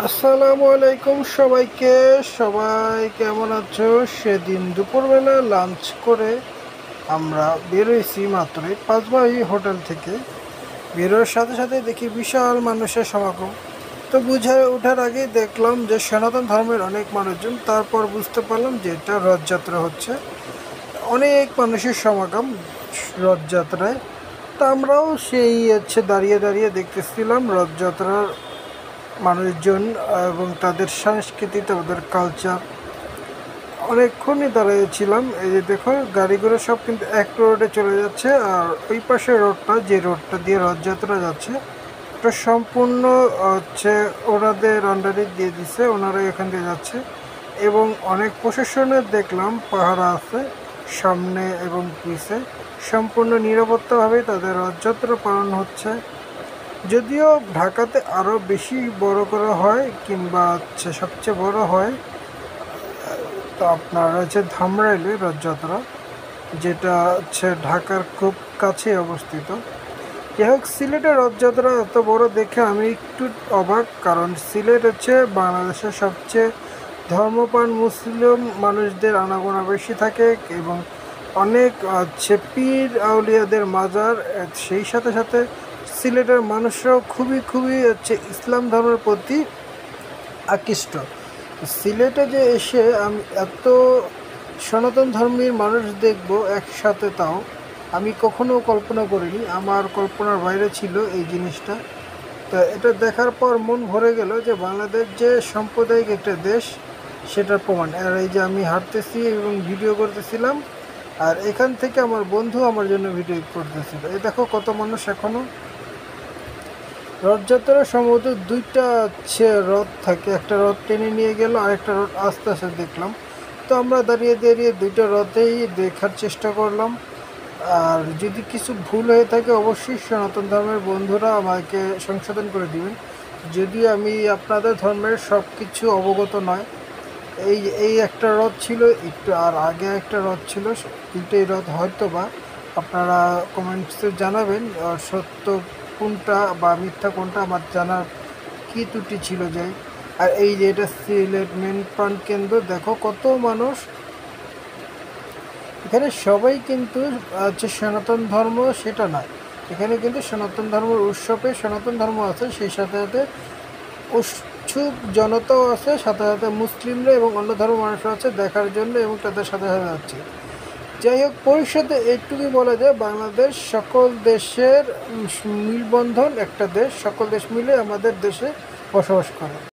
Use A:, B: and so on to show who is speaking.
A: আসসালামু আলাইকুম সবাইকে। সবাই কেমন আছো? সেদিন দুপুরবেলা লাঞ্চ করে আমরা বেরোইছি মাত্রই পাঁচবাড়ি হোটেল থেকে। বেরোর সাথে সাথে দেখি বিশাল মানুষের সমাগম। তো বুঝে ওঠার আগেই দেখলাম যে সনাতন ধর্মের অনেক মানুষজন। তারপর বুঝতে পারলাম যে এটা রথযাত্রা হচ্ছে, অনেক মানুষের সমাগম রথযাত্রায়। তো আমরাও দাঁড়িয়ে দাঁড়িয়ে দেখতেছিলাম রথযাত্রার মানুষজন এবং তাদের সংস্কৃতি, তাদের কালচার। অনেকক্ষণই দাঁড়িয়েছিলাম। এই যে দেখো, গাড়িগুলো সব কিন্তু এক রোডে চলে যাচ্ছে, আর ওই পাশের রোডটা, যে রোডটা দিয়ে রথযাত্রা যাচ্ছে, ওটা সম্পূর্ণ ওনাদের আন্ডারে দিয়ে দিছে, ওনারা এখান দিয়ে যাচ্ছে। এবং অনেক প্রশাসনের দেখলাম পাহারা আছে সামনে এবং পিছে। সম্পূর্ণ নিরাপত্তাভাবে তাদের রথযাত্রা পালন হচ্ছে। যদিও ঢাকাতে আরও বেশি বড় করা হয়, কিংবা সবচেয়ে বড় হয় তো আপনার ধামরাইলে রথযাত্রা, যেটা ঢাকার খুব কাছে অবস্থিত। যাই হোক, সিলেটের রথযাত্রা এত বড় দেখে আমি একটু অবাক, কারণ সিলেট বাংলাদেশের সবচেয়ে ধর্মপ্রাণ মুসলিম মানুষদের আনাগোনা বেশি থাকে, এবং অনেক পীর আউলিয়াদের মাজার। সেই সাথে সাথে সিলেটের মানুষরাও খুবই খুবই ইসলাম ধর্মের প্রতি আকৃষ্ট। সিলেটে যে এসে আমি এত সনাতন ধর্মীর মানুষ দেখব একসাথে, তাও আমি কখনো কল্পনা করিনি। আমার কল্পনার বাইরে ছিল এই জিনিসটা। তা এটা দেখার পর মন ভরে গেল যে বাংলাদেশ যে সাম্প্রদায়িক একটা দেশ, সেটার প্রমাণ। আর এই যে আমি হাঁটতেছি এবং ভিডিও করতেছিলাম, আর এখান থেকে আমার বন্ধু আমার জন্য ভিডিও করতেছিল। এই দেখো কত মানুষ এখনও। রথযাত্রার সম্ভবত দুইটা রথ থাকে, একটা রথ টেনে নিয়ে গেল, আরেকটা রথ আস্তে আস্তে দেখলাম। তো আমরা দাঁড়িয়ে দাঁড়িয়ে দুইটা রথেই দেখার চেষ্টা করলাম। আর যদি কিছু ভুল হয়ে থাকে অবশ্যই সনাতন ধর্মের বন্ধুরা আমাকে সংশোধন করে দিবেন, যদিও আমি আপনাদের ধর্মের সব কিছু অবগত নয়। এই একটা রথ ছিল একটু, আর আগে একটা রথ ছিল, দুইটাই রথ হয়তো বা আপনারা কমেন্টসে জানাবেন সত্য কোনটা বা মিথ্যা কোনটা, আমার জানার কী ত্রুটি ছিল যায়। আর এই যে এটা সিলেট মেন প্রাণ কেন্দ্র, দেখো কত মানুষ এখানে। সবাই কিন্তু সনাতন ধর্ম সেটা নয়, এখানে কিন্তু সনাতন ধর্মের উৎসবে সনাতন ধর্ম আছে, সেই সাথে সাথে উৎসুক জনতাও আছে, সাথে সাথে মুসলিমরা এবং অন্য ধর্মের মানুষরা আছে দেখার জন্য, এবং তাদের সাথে সাথে আছে। যাই হোক, পরিষদে এইটুকুই বলা যায়, বাংলাদেশ সকল দেশের মিলবন্ধন একটা দেশ, সকল দেশ মিলে আমাদের দেশে বসবাস করে।